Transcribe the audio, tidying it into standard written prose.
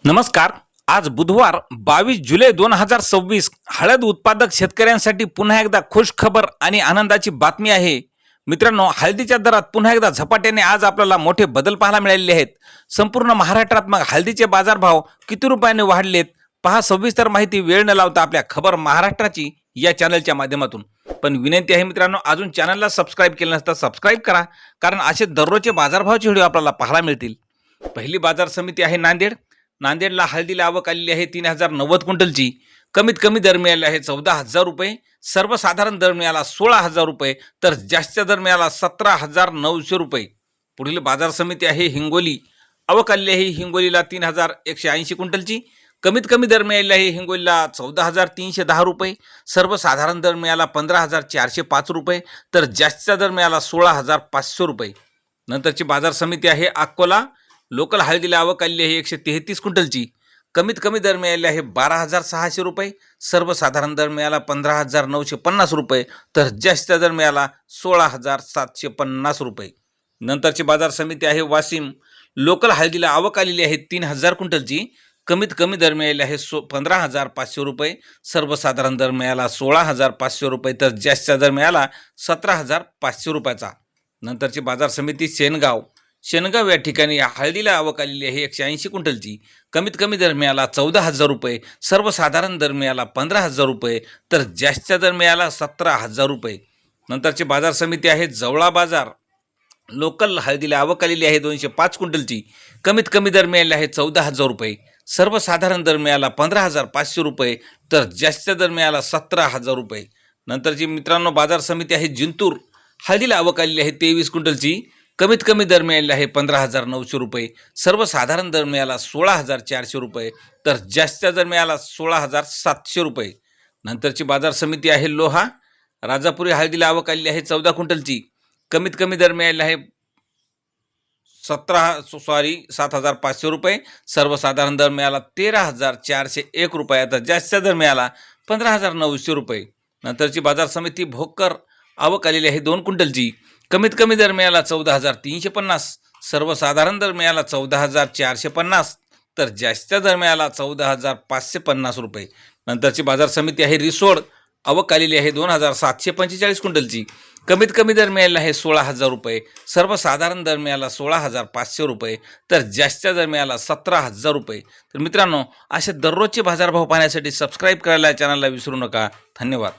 नमस्कार. आज बुधवार 22 जुलै 2026. हळद उत्पादक शेतकऱ्यांसाठी पुन्हा एकदा खुश खबर आणि आनंदाची बातमी आहे. मित्रांनो, हळदीच्या दरात पुन्हा एकदा झपाट्याने आज आपल्याला मोठे बदल पाहायला मिळालेले आहेत. संपूर्ण महाराष्ट्रात मग हळदीचे बाजारभाव किती रुपयाने वाढलेत पहा. सविस्तर माहिती वेळ न लावता आपल्या खबर महाराष्ट्राची या चॅनलच्या माध्यमातून. पण विनंती आहे मित्रांनो, अजून चॅनलला सबस्क्राईब केलं नसतं सबस्क्राईब करा, कारण असे दररोजचे बाजारभावाचे व्हिडिओ आपल्याला पाहायला मिळतील. पहिली बाजार समिती आहे नांदेड. नांदेडला हळदीला आवक आलेली आहे 3090 क्विंटलची. कमीत कमी दर मिळाले आहे 14,000 रुपये. सर्वसाधारण दर मिळाला 16,000 रुपये, तर जास्तीचा दर मिळाला 17,900 रुपये. पुढील बाजार समिती आहे हिंगोली. आवक आलेली आहे हिंगोलीला 3180 क्विंटलची. कमीत कमी दर मिळाले आहे हिंगोलीला 14,310 रुपये. सर्वसाधारण दर मिळाला 15,405 रुपये, तर जास्तीचा दर मिळाला 16,500 रुपये. नंतरची बाजार समिती आहे अकोला. लोकल हळदीला आवक आलेली आहे 133 क्विंटलची. कमीत कमी दर मिळाले आहे 12,600 रुपये. सर्वसाधारण दर मिळाला 15,950 रुपये, तर जास्तीचा दर मिळाला 16,750 रुपये. नंतरची बाजार समिती आहे वाशिम. लोकल हळदीला आवक आलेली आहे 3,000 क्विंटलची. कमीत कमी दर मिळाले आहे 15,500 रुपये. सर्वसाधारण दर मिळाला 16,500 रुपये, तर जास्तीचा दर मिळाला 17,500 रुपयाचा. नंतरची बाजार समिती शेनगाव. शेनगाव या ठिकाणी हळदीला आवक आलेली आहे 180 क्विंटलची. कमीत कमी दर मिळाला 14,000 रुपये. सर्वसाधारण दर मिळाला 15,000 रुपये, तर जास्तीचा दर मिळाला 17,000 रुपये. नंतरची बाजार समिती आहे जवळा बाजार. लोकल हळदीला आवक आलेली आहे 205 क्विंटलची. कमीत कमी दर मिळाले आहे 14,000 रुपये. सर्वसाधारण दर मिळाला 15,500 रुपये, तर जास्तीचा दर मिळाला 17,000 रुपये. नंतरची मित्रांनो बाजार समिती आहे जिंतूर. हळदीला आवक आलेली आहे 23 क्विंटलची. कमीत कमी दर मिळाले आहे 15,900 रुपये. सर्वसाधारण दर मिळाला 16,400 रुपये, तर जास्तीचा दर मिळाला 16,700 रुपये. नंतरची बाजार समिती आहे लोहा. राजापुरी हळदीला आवक आलेली आहे 14 क्विंटलची. कमीत कमी दर मिळाले आहे 7,500 रुपये. सर्वसाधारण दर मिळाला 13,401 रुपये, तर जास्तीचा दर मिळाला 15,900 रुपये. नंतरची बाजार समिती भोकर. आवक आलेली आहे 2 क्विंटलची. कमीत कमी दर मिळाला 14,350. सर्वसाधारण दर मिळाला 14,450, तर जास्तीचा दर मिळाला 14,550 रुपये. नंतरची बाजार समिती आहे रिसोड. आवक आलेली आहे 2,745 क्विंटलची. कमीत कमी दर मिळाला आहे 16,000 रुपये. सर्वसाधारण दर मिळाला 16,500 रुपये, तर जास्तीचा दर मिळाला 17,000 रुपये. तर मित्रांनो, असे दररोजचे बाजारभाव पाहण्यासाठी सबस्क्राईब करायला चॅनलला विसरू नका. धन्यवाद.